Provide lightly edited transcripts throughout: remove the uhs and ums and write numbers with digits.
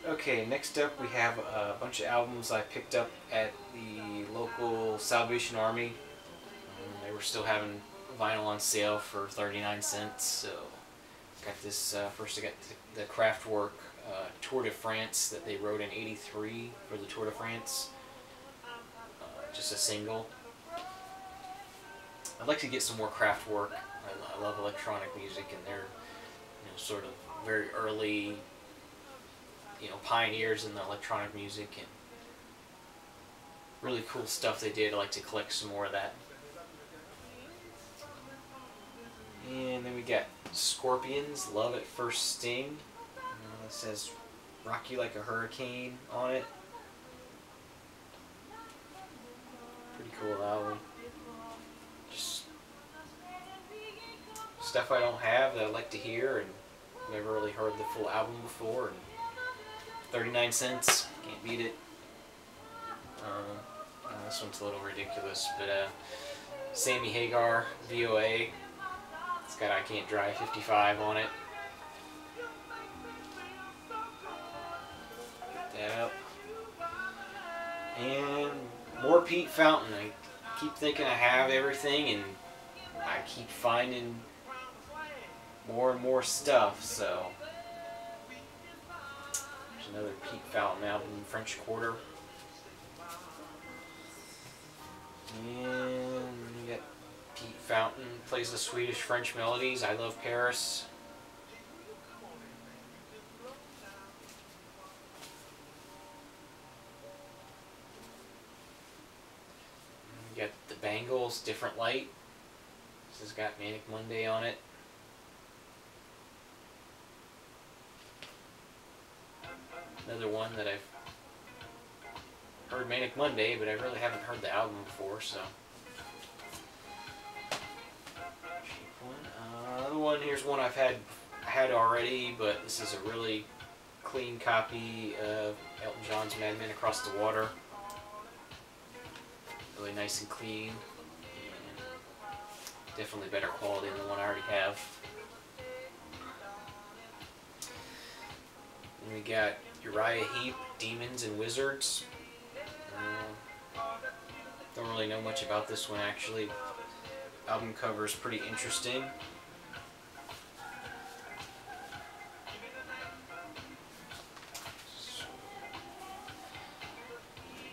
Okay, next up we have a bunch of albums I picked up at the local Salvation Army. They were still having vinyl on sale for 39 cents, so got this. First I got the Kraftwerk Tour de France that they wrote in '83 for the Tour de France. Just a single. I'd like to get some more Kraftwerk. I love electronic music, and they're sort of very early pioneers in the electronic music, and really cool stuff they did. I like to collect some more of that. And then we got Scorpions, Love at First Sting. It says Rock You Like a Hurricane on it. Pretty cool album. Just stuff I don't have that I like to hear, and never really heard the full album before. And 39 cents, can't beat it. This one's a little ridiculous, but Sammy Hagar, VOA. It's got I Can't Drive 55 on it. Pick that up. And more Pete Fountain. I keep thinking I have everything, and I keep finding more and more stuff, so there's another Pete Fountain album, French Quarter. And we got Pete Fountain plays the Swedish French melodies. I Love Paris. We got the Bangles, Different Light. This has got Manic Monday on it. Another one that I've heard, Manic Monday, but I really haven't heard the album before, so. Cheap one. Another one, here's one I had already, but this is a really clean copy of Elton John's Mad Men Across the Water. Really nice and clean, and definitely better quality than the one I already have. And we got Uriah Heep, Demons and Wizards. Don't really know much about this one, actually. Album cover is pretty interesting.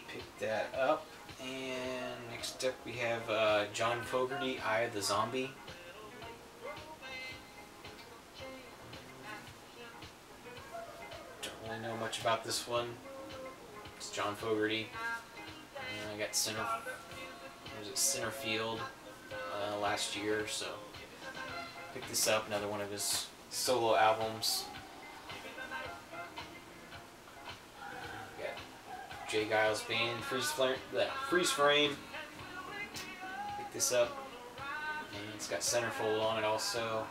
Pick that up. And next up we have John Fogerty, Eye of the Zombie. Don't really know much about this one. It's John Fogerty. I got Centerfield last year, so picked this up. Another one of his solo albums. We got Jay Giles Band, Freeze Frame. Picked this up, and it's got Centerfold on it also.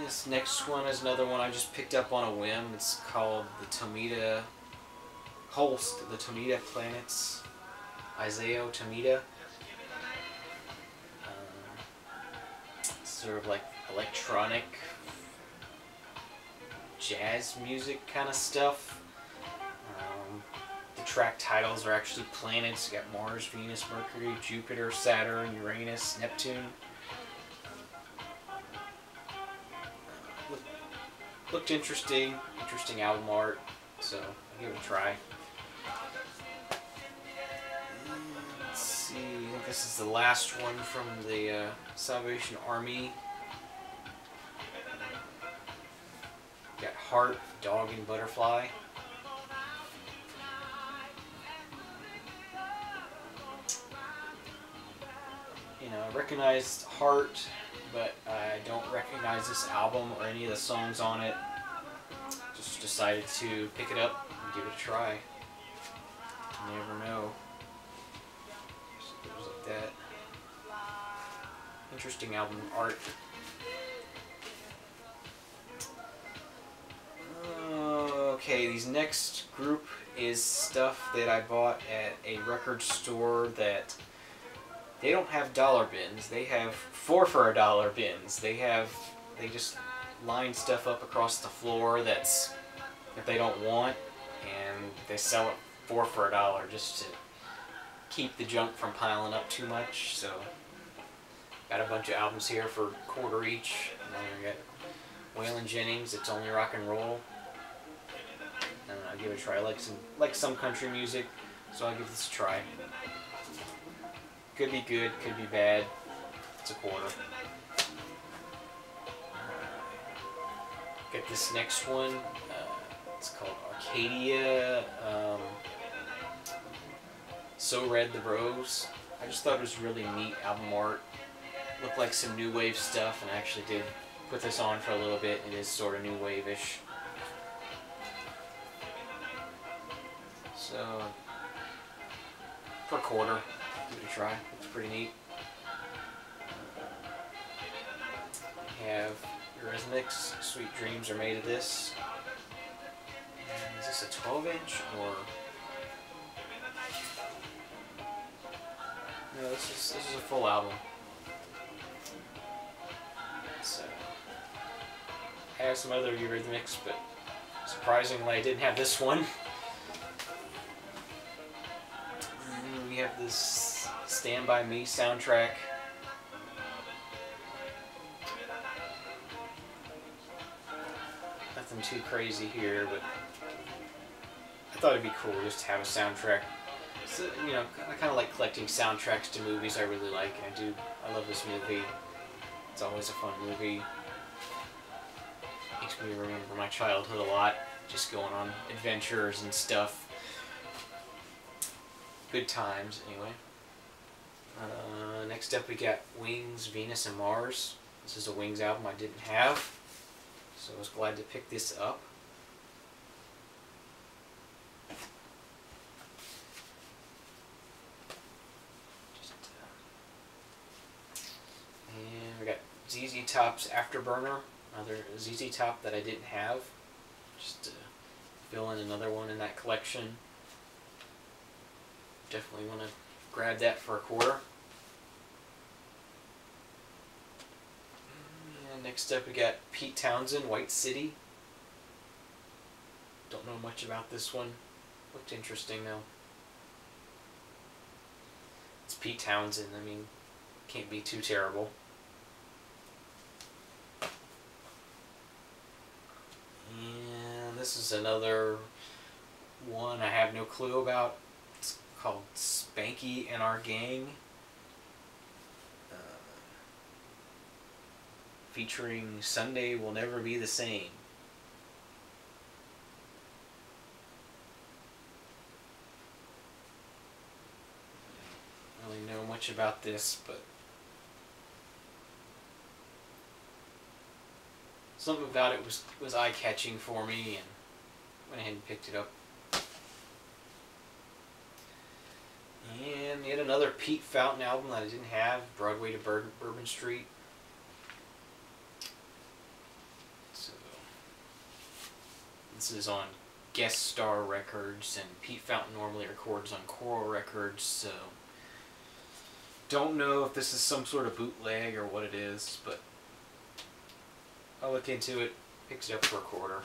This next one is another one I just picked up on a whim. It's called the Tomita Holst, the Tomita Planets, Isaiah Tomita. Sort of like electronic jazz music kind of stuff. The track titles are actually planets. You got Mars, Venus, Mercury, Jupiter, Saturn, Uranus, Neptune. Looked interesting album art, so I'll give it a try. Let's see, I think this is the last one from the Salvation Army. Got Heart, Dog, and Butterfly. I recognized Heart, but I don't recognize this album or any of the songs on it. Just decided to pick it up and give it a try. You never know. Just goes like that. Interesting album art. Okay, these next group is stuff that I bought at a record store that They don't have dollar bins. They have four for a dollar bins. They just line stuff up across the floor that they don't want, and they sell it four for a dollar just to keep the junk from piling up too much. So got a bunch of albums here for $1 each. And then we got Waylon Jennings, It's Only Rock and Roll. And I'll give it a try. I like some country music, so I'll give this a try. Could be good, could be bad. It's $1. Get this next one. It's called Arcadia. So Red the Rose. I just thought it was really neat album art. Looked like some new wave stuff, and I actually did put this on for a little bit. It is sort of new wave-ish. So for $1, give it a try. It's pretty neat. We have Eurythmics, Sweet Dreams Are Made of This. And is this a 12-inch or? No, this is a full album. So I have some other Eurythmics, but surprisingly I didn't have this one. And we have this Stand By Me soundtrack. Nothing too crazy here, but I thought it'd be cool just to have a soundtrack. So, you know, I kind of like collecting soundtracks to movies I really like, and I love this movie. It's always a fun movie. Makes me remember my childhood a lot, just going on adventures and stuff. Good times, anyway. Next up we got Wings, Venus and Mars. This is a Wings album I didn't have, so I was glad to pick this up. And we got ZZ Top's Afterburner, another ZZ Top that I didn't have. Just to fill in another one in that collection. Definitely want to grab that for $1. And next up we got Pete Townsend, White City. Don't know much about this one. Looked interesting though. It's Pete Townsend, I mean, can't be too terrible. And this is another one I have no clue about. It's called Spanky and Our Gang. Featuring Sunday Will Never Be the Same. I don't really know much about this, but something about it was eye-catching for me, and went ahead and picked it up. And yet another Pete Fountain album that I didn't have, Broadway to Bourbon Street. So this is on Guest Star Records, and Pete Fountain normally records on Coral Records, so don't know if this is some sort of bootleg or what it is, but I'll look into it, picks it up for $1.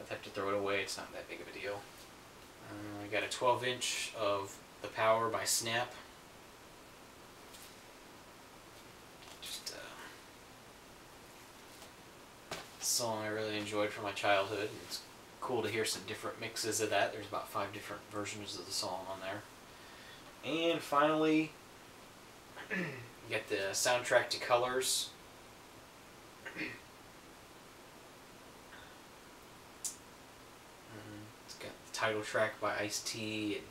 If I have to throw it away, it's not that big of a deal. I got a 12-inch of The Power by Snap. Just a song I really enjoyed from my childhood. And it's cool to hear some different mixes of that. There's about 5 different versions of the song on there. And finally, you get the soundtrack to Colors. It's got the title track by Ice-T and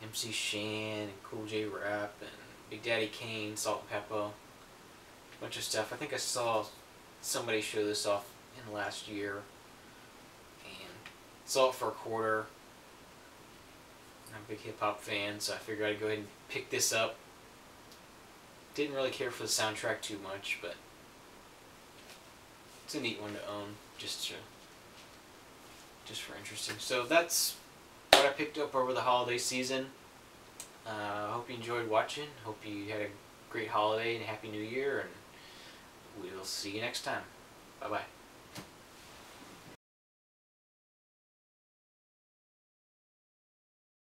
MC Shan and Cool J Rap and Big Daddy Kane, Salt and Peppa, a bunch of stuff. I think I saw somebody show this off in the last year, and saw it for $1. I'm a big hip-hop fan, so I figured I'd go ahead and pick this up. Didn't really care for the soundtrack too much, but it's a neat one to own, just for interesting. So that's what I picked up over the holiday season. I hope you you enjoyed watching. Hope you had a great holiday and a happy new year, and we'll see you next time. Bye bye.